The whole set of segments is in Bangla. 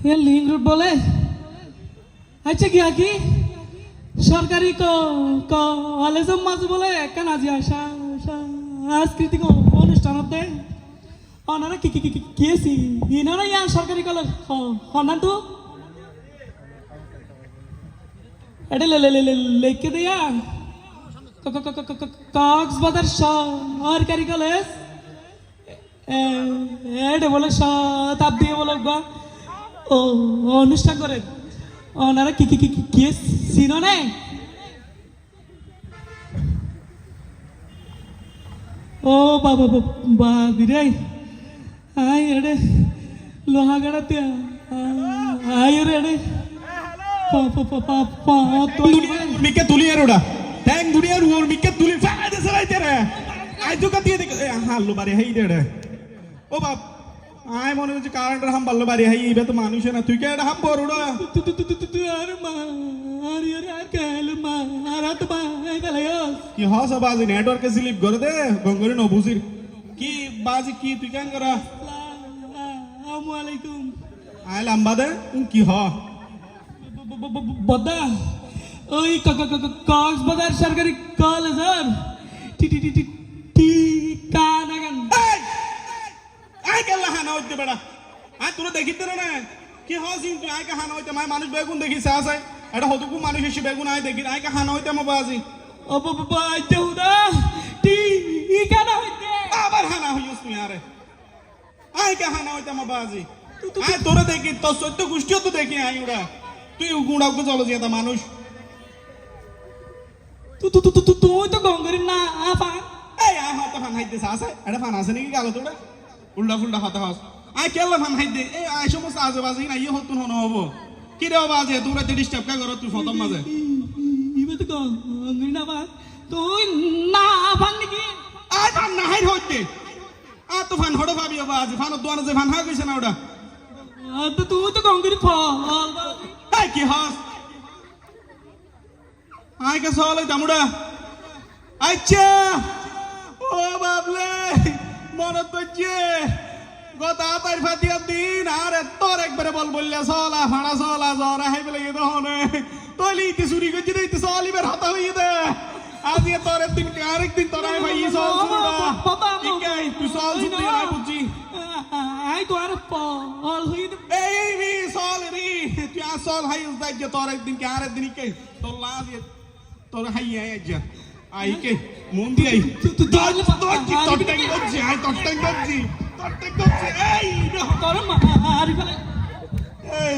এ লিঙ্ক রোড বলে আচ্ছা কি কি সরকারি কলেজের মাঝে বলে কেন আজি সাংস্কৃতিক অনুষ্ঠান হতে ওনারা কি কি কি কিয়েছি ইনারা ইয়া সরকারি কলেজ হনান তো এটা লিখে দিয়া কক্সবাজার সরকারি কলেজ এটা বলে শতাব্দী বলে ও অনুষ্ঠান করে ওনারা কি কি কি কি চিনো নে ও বাবা বাদিরে আই এড়ে লোহাগাড়াতে আই এড়ে মিকে তুলি আর ওটা ট্যাং দুনিয়ার ওর মিকে তুলি ফাদে সরাইতে রে আই তো কাটিয়ে দে হাল্লো বাড়ি হাই রে ও বাপ আই মনে হচ্ছে কারেন্টের হাম বাল্লো বাড়ি হাই ইবে তো মানুষ না তুই কে এটা হাম বড় ওটা তুই আর মারি আর কাল মারা তো বাই গেলায়ো কি হস বাজি নেটওয়ার্কে স্লিপ করে দে গঙ্গরে ন বুঝির কি বাজি কি তুই কেন করা আসসালামু আলাইকুম আই লাম্বা দে কি হ বদা ওই কক্সবাজার সরকারি কলেজ আর কানাগান আই কেলা হানা হইতে বেড়া আই তোরা দেখিতে না কি হসিন তুই আই কা হানা হইতে মাই মানুষ বেগুন দেখিস আছে এটা হতুকু মানুষ এসে বেগুন আই দেখি আই কা হানা হইতে মা বাজি ও বাবা দেউদা কানা হইতে আবার হানা হইস তুই আরে আই কা হানা হইতে মা বাজি আই তোরা দেখি তো সত্য গোষ্ঠীও তো দেখি আই ওরা তুই গুড়াকে চলো যে মানুষ তুই তো গঙ্গরির না আফা এই আই হতে ফান হাইতে আছে এটা ফান আছে নাকি গালো তোরা উল্টা ফুল্টা হতে হস আই কেলা ফান হাইতে এই আই সমস্ত আজে বাজে না ইয়ে হতুন হন হবো কি রে বাজে তোরা তো ডিস্টার্ব কা করো তুই ফতম মাঝে ইবে তো গঙ্গরি না বা তুই না ফান নাকি আই ফান না হাই হইতে আ তো ফান হড়ো ভাবি বাজে ফান দোয়ানো যে ফান হা কইছে না ওটা তুই তো গঙ্গরি ফল এই কি হস আই কে সলে দামুড়া আচ্ছা ও বাবলে মনে তো যে গত আতার ফাতিয়া দিন আরে তোর একবারে বল বললে সলা ফাড়া সলা জ্বর হাই বলে গিয়ে হনে তলি ইতি চুরি করছি রে ইতি সলি বের হতা হইয়ে দে আজ এ তোর একদিন আরেকদিন তোর আই ভাই সল শুনডা ঠিক আছে তুই সল শুনতে না বুঝছি আই তো আর ফল হইয়ে এই রে সল রে তুই আর সল হাই উস দাই যে তোর একদিন কি আরেকদিন কি তোর লাজ তোর হাই আই যা আই কে মন দি আই তুই দলে তোর ট্যাঙ্ক করছি আই তোর ট্যাঙ্ক করছি এই তোর মারি ফেলে এই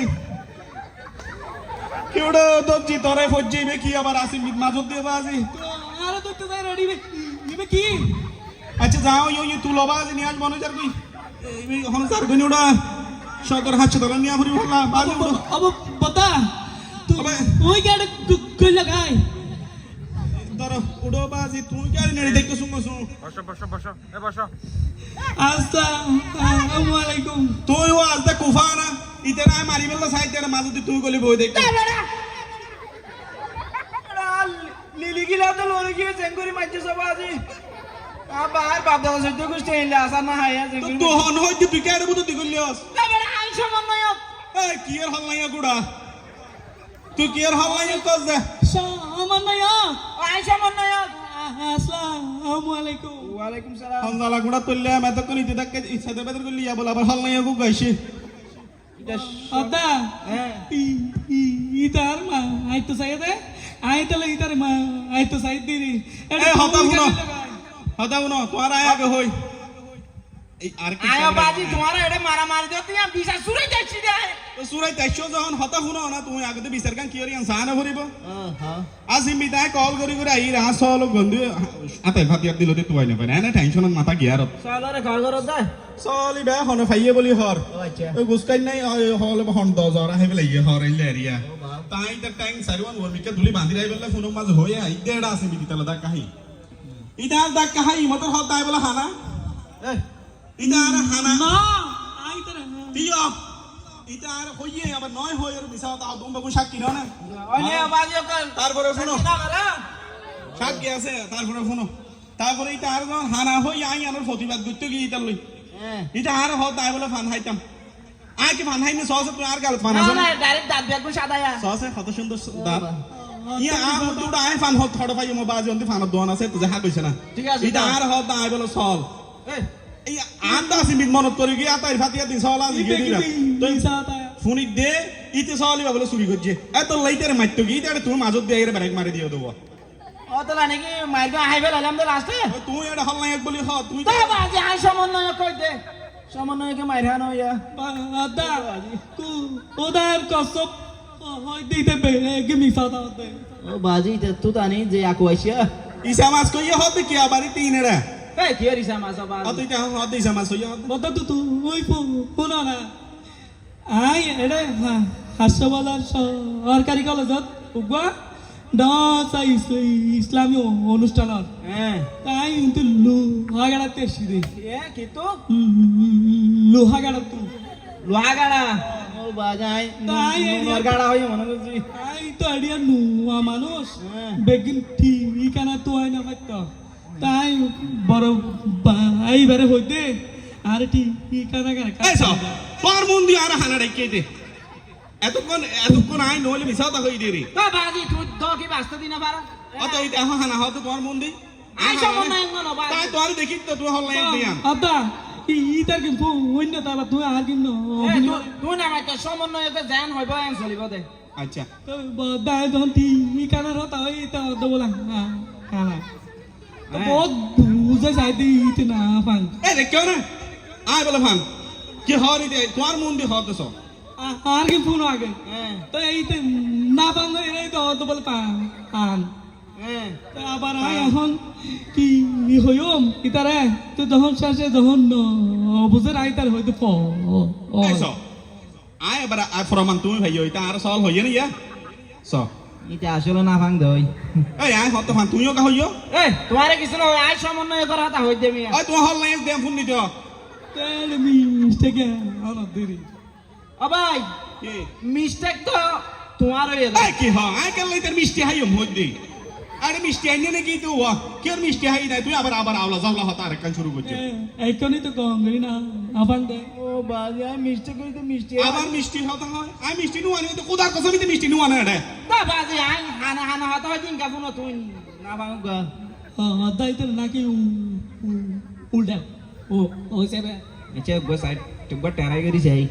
কেউড়া দজ্জি তোরে ফজ্জি বে কি আবার আসি মিট মাজত দিয়ে বাজি আরে তো তুই রেডি নিবে কি আচ্ছা যাও ইউ তুই লবাজি নিয়াজ মনোজার কই এই হন স্যার কই ওড়া সদর হাত ধরে নিয়া ভরি ফেলা বাজি अब पता तू ওই গাড়ি কই লাগাই ধরো উড়ো বাজি তুই গাড়ি নেড়ে দেখতে শুনো শুনো বসো এ বসো আসসালামু আলাইকুম তুই ওয়াজ দে কুফানা ইতে না মারি বেলা সাইতে না মাজুতি তুই গলি বই দেখ লিলি গিলা তো লরে গিয়ে চেঙ্গুরি মাইছে সবাজি আবার বাবা সহ্য করতে হইলে আসা না হায়া চেঙ্গুরি তুই হন হইতে তুই কেড়ে বুঝ তুই গলিয়াস না বড় আই সমন্বয় এই কি এর হল নাইয়া গুড়া তুই কি এর হল নাইয়া কস দে সামান্নয় আই সমন্বয় আসসালামু আলাইকুম ওয়া আলাইকুম সালাম হামদালা গুড়া তুললে আমি তো কোনি দিদাকে ইচ্ছা দেবে তোর গলিয়া বল আবার হল নাইয়া গু গাইছে আদা হ্যাঁ ইতার মা আই তো সাইদে আই তো ইতার মা আই তো সাইদ দিরি এই হতা শুনো হতা শুনো তোমার আয় আগে হই এই আর কি আয়া বাজি তোমার এড়ে মারা মারি দিও তুই বিশা সুরে যাচ্ছি রে তো সুরাই তাইছো যখন হতা শুনো না তুমি আগে তো বিচার কান কি করি আনসানা ভরিব হ্যাঁ আসিম বিতাই কল করি করে আই রা সল গন্ধু আতে ফাতিয়ার দিলতে তুই না পাই না টেনশন মাথা গিয়ারত সালারে ঘর ঘর যায় সলি বে হন ফাইয়ে বলি হর ও আচ্ছা ওই গুসকাই নাই হল হন 10000 হে বলে ইয়ে হর ইলে এরিয়া তাই তা ট্যাঙ্ক সারওয়ান ওর মিকে ধুলি বাঁধি রাই বলে ফোন মাঝ হয়ে আই দেড়া আছে মিকি তালা দা কাহি ইটা দা কাহি মত হল তাই বলে হানা ইটা আর হানা না আই তো তিও ইটা আর হইয়ে আবার নয় হই আর বিসাও তা তুমি বাবু সাক্ষী না না ওনে বাজি কল তারপরে শুনো না মারা সাক্ষী আছে তারপরে শুনো তারপরে ইটা আর হানা হই আই আমার প্রতিবাদ করতে গিয়ে ইটা লই হ্যাঁ ইটা আর হল তাই বলে ফান হাইতাম আয় কি ফান হাইনি সহজে তুই আর গাল ফান না আছে না ডাইরেক্ট দাঁত বেগুন সাদায়া সহজে কত সুন্দর দাঁত ইয়া আ দুটা আয় ফান হত থড় পাই মো বাজি অন্তি ফানত দোয়ান আছে তুই হা কইছ না ঠিক আছে, এটা আর হত আয় বলো সল এই এই আন্দা সিমিত মনত করি গিয়া তাই ফাতিয়া দিন সল আজি গিয়ে দিলা তুই ফোনিক দে ইতে সলি বাবলে চুরি করছে এত লাইটারে মারতো কি এটা তুমি মাজত দিয়ে এর ব্রেক মারি দিও দেবো ও তো নাকি মাইরবে আইবে লাইলাম তো লাস্টে তুই এটা হল নাই বলি হ তুই তা বাজি আই সমন্বয় কই দে সমন্বয়কে মাইরা নয়া আদা কু ওদার কসব হয় দিতে বেগে মিছা দাওতে ও বাজি তে তু তানি যে আকু আইছিয়া ইসা মাছ কইয়া হবে কি আবারই তিনেরা এই কি হরিসা মাসা বাজি তুই তা হদ ইসা মাছ হইয়া বদা তো ওই ফোন না আই এডে হাসপাতাল সরকারি কলেজত উগা দশ ইসলামী অনুষ্ঠানত হ্যাঁ তাই কিন্তু লোহাগাড়াতে এসেছি এ কি তো লোহাগাড়া তো লোহাগাড়া ও বাজাই তাই নোরগাড়া হই মনে করছি তাই তো আইডিয়া নুয়া মানুষ হ্যাঁ। বেগিন ঠিকানা তো হয় না পাইতো তাই বড় ভাই বেড়ে হইতে আর ঠিকানা এই সব তোর মন দিয়ে আর হানা রেখে দে এতক্ষণ আই নইলে মিছাও তা হই দে রে তা বাজি তুই তো কি বাস্তা দিনা পারা অত এই দেখো হানা হতো তোর মন দি আই সমন্বয় মন বাজি তাই তোর দেখি তো তুই হল নাই দিয়াম আদা ইতার কিন্তু হইন তা তুই আর কিন্তু তুই না মাইতে সমন্বয়কে জান হইব আইন চলিব দে আচ্ছা দাই যখন ঠিকানা রতা হই তা দেবলা হ্যাঁ বহুত বুঝে যাইতে ইতে না পান এই রে কেউ না আয় বলে ফান কি হরি দে তোর মন দি হতো সব আর কি ফোন আগে হ্যাঁ তো এইতে না পান এই তো বলে পান হ্যাঁ আবার আয় এখন কি হইম ইতারে তো যখন শেষে যখন বুঝে আই তার হয়তো এই সব আয় এবার আয় প্রমাণ তুমি ভাই ওইটা আর সল হইয়ে না ইয়া সব ইতে আসলে না ভাঙ দই এই আয় হতো ফান তুইও কা হইও এই তোমারে কিছু না আই সমন্বয় করা তা হই দেমি ওই তোমার হল নাই দেম ফোন দিতে তেল মিস্টেকে আনা দেরি ও ভাই কি মিস্টেক তো তোমার হই এই কি হ আয় কাল লাইতার মিষ্টি হাইও মধ্যে আরে মিষ্টি আইনে নাকি তুই ওয়া কি আর মিষ্টি হাই নাই তুই আবার আওলা জাওলা হতা আর কান শুরু করছিস এইখানে তো গঙ্গি না আপান দে ও বাজি আই মিস্টেক কইতে মিষ্টি আবার মিষ্টি হতা হয় আই মিষ্টি নুয়া নি তো কোদার কসমিতে মিষ্টি নুয়া না রে তা বাজি আই হানা হানা হতা হয় দিন কাপুন তুই না ভাঙ গা আদাই তো নাকি উল্টা ও সেবে নিচে গো সাইড টুকবা টেরাই করি যাই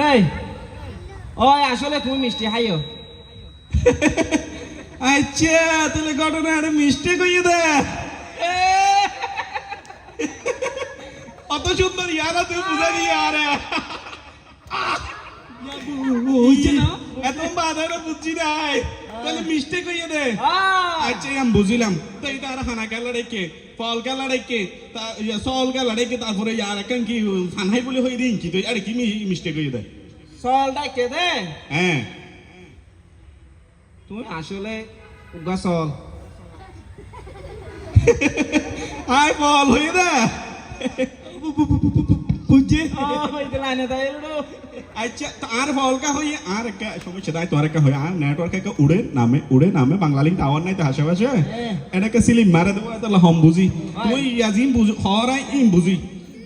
এই ওই আসলে তুমি মিষ্টি হাইও আচ্ছা তাহলে ঘটনা একটা মিষ্টি কইয়ে দে অত সুন্দর ইয়ারা তুই বুঝে নি আরে হইছে না এত বাধারে বুঝছি নাই তাহলে মিষ্টি কইয়ে দে আ আচ্ছা আমি বুঝিলাম তো এটা আর খানা খেলা রেখে ফল খেলা রেখে সল খেলা রেখে তারপরে ইয়ার কেন কি ফানহাই বলে হয়ে দিন কি তুই আরে কি মিষ্টি কইয়ে দে সল ডাইকে দে হ্যাঁ তুমি আসলে উগা সল আয় ফল হয়ে দে বুঝছে ওই লাইনে দাইলো আচ্ছা তো আর ফলকা হয়ে আর একটা সমস্যা তাই তোর একটা হয়ে আর নেটওয়ার্ক একটা উড়ে নামে বাংলালিং টাওয়ার নাই তো আশেপাশে এটাকে সিলিম মারে দেবো তাহলে হম বুঝি তুই ইয়াজিম বুঝি হরাই ইম বুঝি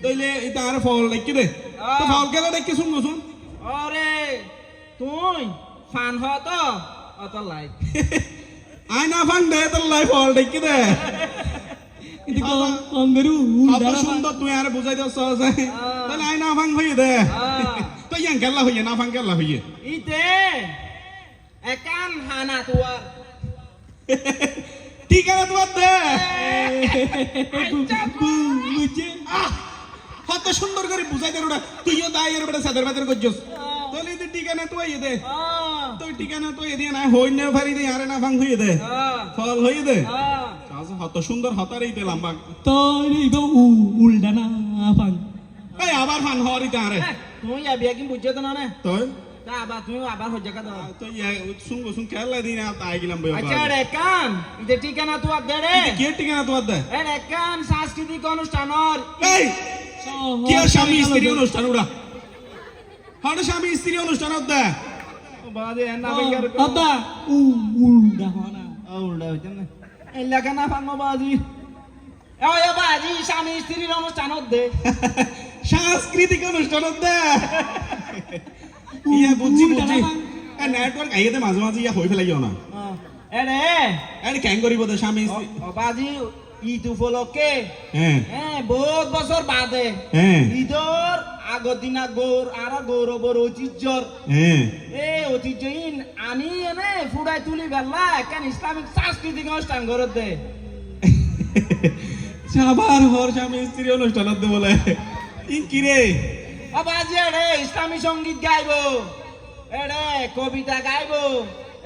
তাইলে এটা আর ফল দেখি দে তো ফল গেলে দেখি শুন শুন আরে তুই ফান হ তো অত লাই আয় না ফাং দে তোর লাই ফল দেখি দে কিন্তু গঙ্গরু কত সুন্দর তুই আর বুঝাই দিস তাহলে আয় না ফাং হয়ে দে তো ইয়াং গেলা হইয়ে না ফাং গেলা হইয়ে ইতে একান হানা তুয়ার ঠিক আছে তোমার দে বুঝছে কত সুন্দর করে বুঝাই দে ওটা তুইও দাই এর বেটা সাদের বাদের করছিস তাহলে এই ঠিকানা তুই ইয়ে দে তুই ঠিকানা তুই দিয়ে না হই না পারি দে আরে না ভাঙ হইয়ে দে ফল হইয়ে দে কত সুন্দর হতারই দিলাম বাং তো এই তো উল্টা না পান এই আবার ফান হরিতে আরে তুই আবি কি বুঝছে তো না তুই তা আবার তুমি আবার হজ্জা কা দাও তুই সুঙ্গ সুং খেলা দিন তাই গেলাম বই আচ্ছা রে কান ইতে ঠিকানা তুই দে রে কি ঠিকানা তুই দে রে কান সাংস্কৃতিক অনুষ্ঠানর এই কি স্বামী স্ত্রী অনুষ্ঠান ওরা হড় স্বামী স্ত্রী অনুষ্ঠান দে বাদে না বেকার আদা উল্টা হনা উল্টা হইছে না এই লাগা না ফান বাজি ওই বাজি স্বামী স্ত্রীর অনুষ্ঠানত দে সাংস্কৃতিক অনুষ্ঠানত দে ইয়া বুঝছি বুঝছি নেটওয়ার্ক আইতে মাঝে মাঝে ইয়া হই ফেলাই না এরে আরে কেন করিব দে স্বামী স্ত্রী বাজি ঈদ উপলক্ষে হ্যাঁ বহুত বছর বাদে হ্যাঁ ঈদর আগর দিনা গৌরবর ঐতিহ্যর হ্যাঁ এই ঐতিহ্যহীন আনি এনে ফুড়াই তুলি বেলা কেন ইসলামিক সাংস্কৃতিক অনুষ্ঠান গড়ত দে আবার হর স্বামী স্ত্রী অনুষ্ঠানত দে বলে ই কি রে বাজি এরে ইসলামী সঙ্গীত গাইব এরে কবিতা গাইব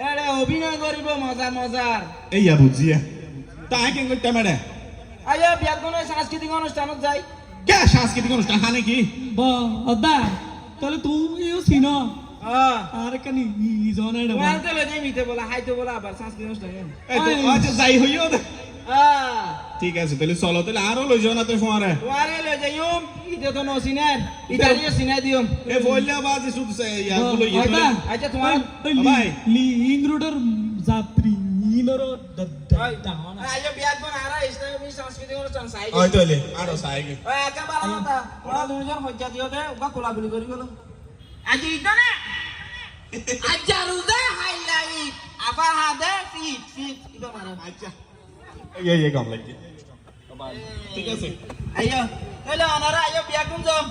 এরে অভিনয় করিব মজা মজার এইয়া বুঝিয়া তাই কেন করতে মেরে আইয়া বিয়াত কোনো সাংস্কৃতিক অনুষ্ঠানত যাই কে সাংস্কৃতিক অনুষ্ঠান হানে কি অদা তাহলে তুমিও ছিল হ্যাঁ আর কেন ইজনে রে ওয়ালতে লই যাই মিতে বলা হাইতে বলা আবার সাংস্কৃতিক অনুষ্ঠান এই তো আচ্ছা যাই হইও দে হ্যাঁ ঠিক আছে তাহলে চলো তাহলে আরো লই যাও না তুই ফোয়ারে ওয়ারে লই যাইম ইতে তো নসিনার ইতালিও সিনাই দিম এ বললে বাজি শুধু ইয়া গুলো ইয়া অদা আচ্ছা তোমার ভাই। লিং রোডের যাত্রী ইনর আইয়া বিয়াত কোন আরা ইসলামিক সাংস্কৃতিক অনুষ্ঠান চাই ওই তাহলে আরো সাইকে ওই একেবারে কথা ওরা দুজন হজ্জা দিও দে ওগা কোলাগুলি করি গেল আজি ইতনে আজ্জা রুজে হাইলাইট আবা হাদে ফিট ইতো মারা আচ্ছা এই কম লাগছে ঠিক আছে আইয়া তাহলে আনারা আইয়া বিয়া কোন যাম